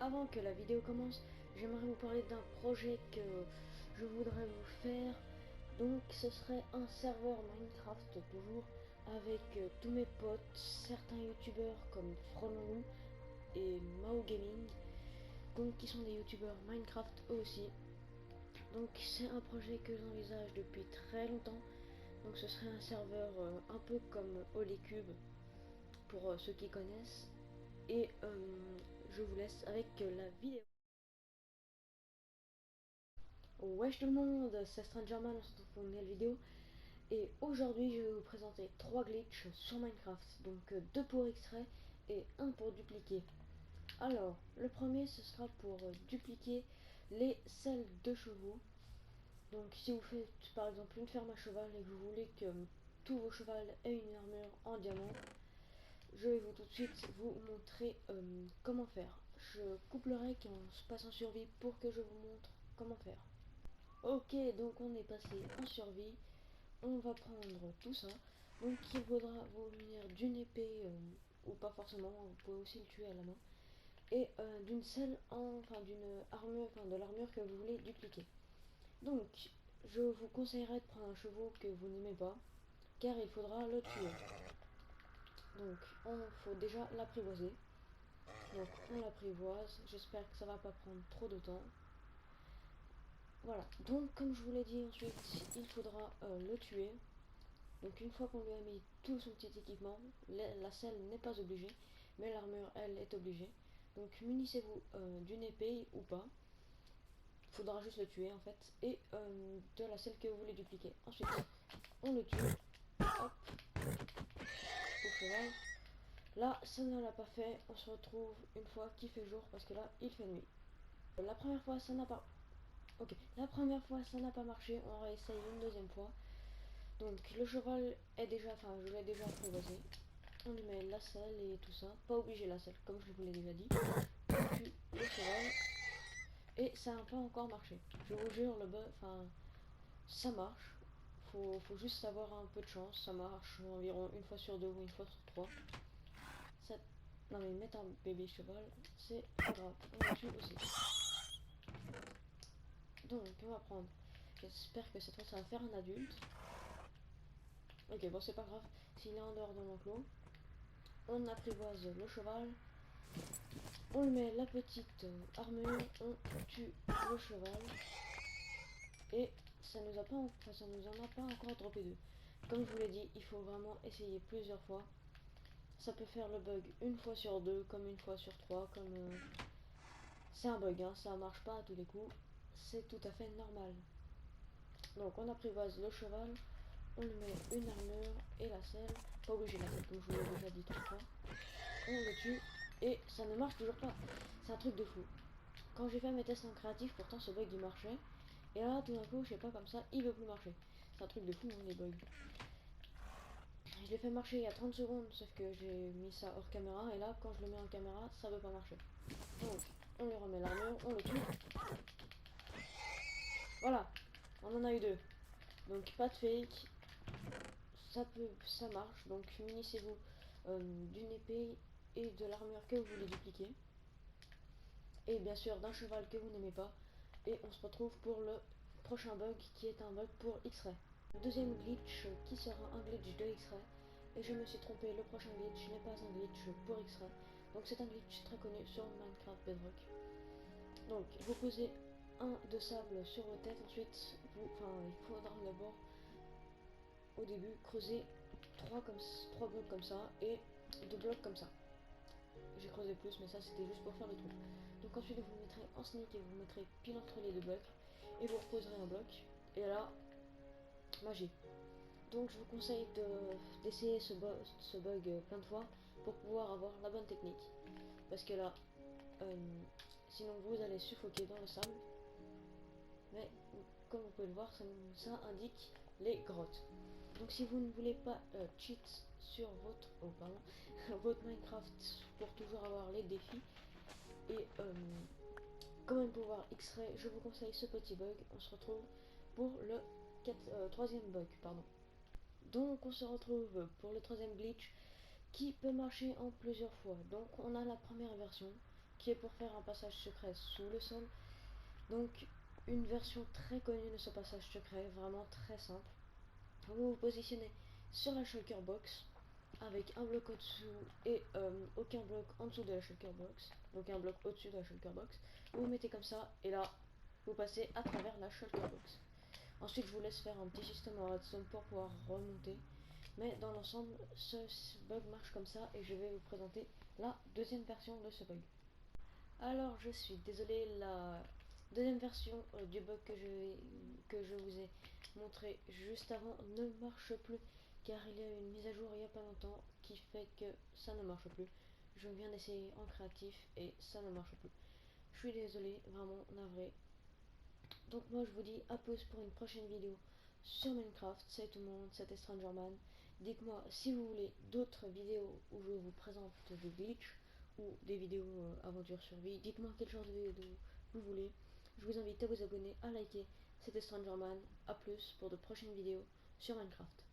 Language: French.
avant que la vidéo commence, j'aimerais vous parler d'un projet que je voudrais vous faire. Donc ce serait un serveur Minecraft toujours avec tous mes potes, certains youtubeurs comme Frolon et Mao Gaming, donc qui sont des youtubeurs Minecraft eux aussi. Donc c'est un projet que j'envisage depuis très longtemps. Donc ce serait un serveur un peu comme Holycube pour ceux qui connaissent. Et je vous laisse avec la vidéo. Wesh tout le monde, c'est Strangerman, on se retrouve pour une nouvelle vidéo. Et aujourd'hui je vais vous présenter 3 glitches sur Minecraft. Donc 2 pour extrait et 1 pour dupliquer. Alors, le premier ce sera pour dupliquer les selles de chevaux. Donc si vous faites par exemple une ferme à cheval et que vous voulez que tous vos chevaux aient une armure en diamant, je vais tout de suite vous montrer comment faire. Je coupe le rec et on se passe en survie pour que je vous montre comment faire. Ok, donc on est passé en survie. On va prendre tout ça. Donc il faudra vous munir d'une épée, ou pas forcément, vous pouvez aussi le tuer à la main. Et d'une selle, enfin d'une armure, enfin de l'armure que vous voulez dupliquer. Donc je vous conseillerais de prendre un chevaux que vous n'aimez pas, car il faudra le tuer. Donc il faut déjà l'apprivoiser. Donc on l'apprivoise, j'espère que ça va pas prendre trop de temps. Voilà, donc comme je vous l'ai dit ensuite, il faudra le tuer. Donc une fois qu'on lui a mis tout son petit équipement, la selle n'est pas obligée, mais l'armure elle est obligée. Donc munissez-vous d'une épée ou pas. Il faudra juste le tuer en fait. Et de la selle que vous voulez dupliquer. Ensuite, on le tue. Hop, au cheval. Là, ça ne l'a pas fait. On se retrouve une fois qu'il fait jour parce que là, il fait nuit. La première fois, ça n'a pas... Ok, la première fois, ça n'a pas marché. On réessaye une deuxième fois. Donc, le cheval est déjà... Enfin, je l'ai déjà apprivoisé. On lui met la selle et tout ça. Pas obligé la selle, comme je vous l'ai déjà dit. On tue le cheval. Et ça n'a pas encore marché. Je vous jure, le bug... Enfin, ça marche. Faut juste avoir un peu de chance. Ça marche environ une fois sur deux ou une fois sur trois. Ça... Non mais mettre un bébé cheval, c'est pas grave. On le tue aussi. Donc, on va prendre. J'espère que cette fois ça va faire un adulte. Ok, bon, c'est pas grave. S'il est en dehors de l'enclos, on apprivoise le cheval. On lui met la petite armure. On tue le cheval. Et ça nous a pas, enfin, ça nous en a pas encore droppé deux. Comme je vous l'ai dit, il faut vraiment essayer plusieurs fois. Ça peut faire le bug une fois sur deux, comme une fois sur trois, comme c'est un bug, hein, ça marche pas à tous les coups. C'est tout à fait normal. Donc on apprivoise le cheval, on lui met une armure et la selle. Pas obligé la selle, comme je vous l'ai déjà dit trois fois. On le tue et ça ne marche toujours pas. C'est un truc de fou. Quand j'ai fait mes tests en créatif, pourtant ce bug il marchait. Et là, tout d'un coup, je sais pas, comme ça, il veut plus marcher. C'est un truc de fou, hein, les bugs. Je l'ai fait marcher il y a 30 secondes, sauf que j'ai mis ça hors caméra. Et là, quand je le mets en caméra, ça veut pas marcher. Donc, on lui remet l'armure, on le tue. Voilà, on en a eu deux. Donc, pas de fake. Ça marche. Donc, munissez-vous d'une épée et de l'armure que vous voulez dupliquer. Et bien sûr, d'un cheval que vous n'aimez pas. Et on se retrouve pour le prochain bug qui est un bug pour X-Ray. Le deuxième glitch qui sera un glitch de X-Ray. Et je me suis trompé, le prochain glitch n'est pas un glitch pour X-Ray. Donc c'est un glitch très connu sur Minecraft Bedrock. Donc vous posez un de sable sur vos têtes, ensuite il faudra d'abord au début creuser trois blocs comme ça et deux blocs comme ça. J'ai creusé plus mais ça c'était juste pour faire le truc. Donc ensuite vous mettrez en sneak et vous mettrez pile entre les deux blocs et vous reposerez un bloc. Et là, magie. Donc je vous conseille d'essayer ce bug plein de fois pour pouvoir avoir la bonne technique. Parce que là, euh, sinon vous allez suffoquer dans le sable. Mais comme vous pouvez le voir, ça indique les grottes. Donc si vous ne voulez pas cheat sur votre Minecraft pour toujours avoir les défis et quand même pouvoir X-ray, je vous conseille ce petit bug. On se retrouve pour le troisième bug, pardon. Donc on se retrouve pour le troisième glitch qui peut marcher en plusieurs fois. Donc on a la première version qui est pour faire un passage secret sous le sol. Donc une version très connue de ce passage secret, vraiment très simple. Vous vous positionnez sur la shulker box avec un bloc au-dessous et aucun bloc en dessous de la shulker box, donc un bloc au-dessus de la shulker box. Vous vous mettez comme ça et là vous passez à travers la shulker box. Ensuite je vous laisse faire un petit système en redstone pour pouvoir remonter, mais dans l'ensemble ce bug marche comme ça et je vais vous présenter la deuxième version de ce bug. Alors je suis désolé, la deuxième version du bug que je vous ai montré juste avant ne marche plus car il y a eu une mise à jour il n'y a pas longtemps qui fait que ça ne marche plus. Je viens d'essayer en créatif et ça ne marche plus. Je suis désolé, vraiment navré. Donc moi je vous dis à plus pour une prochaine vidéo sur Minecraft. Salut tout le monde, c'était Strangerman. Dites-moi si vous voulez d'autres vidéos où je vous présente des glitches ou des vidéos aventure survie. Dites-moi quel genre de vidéo vous voulez. Je vous invite à vous abonner, à liker. C'était Strangerman. À plus pour de prochaines vidéos sur Minecraft.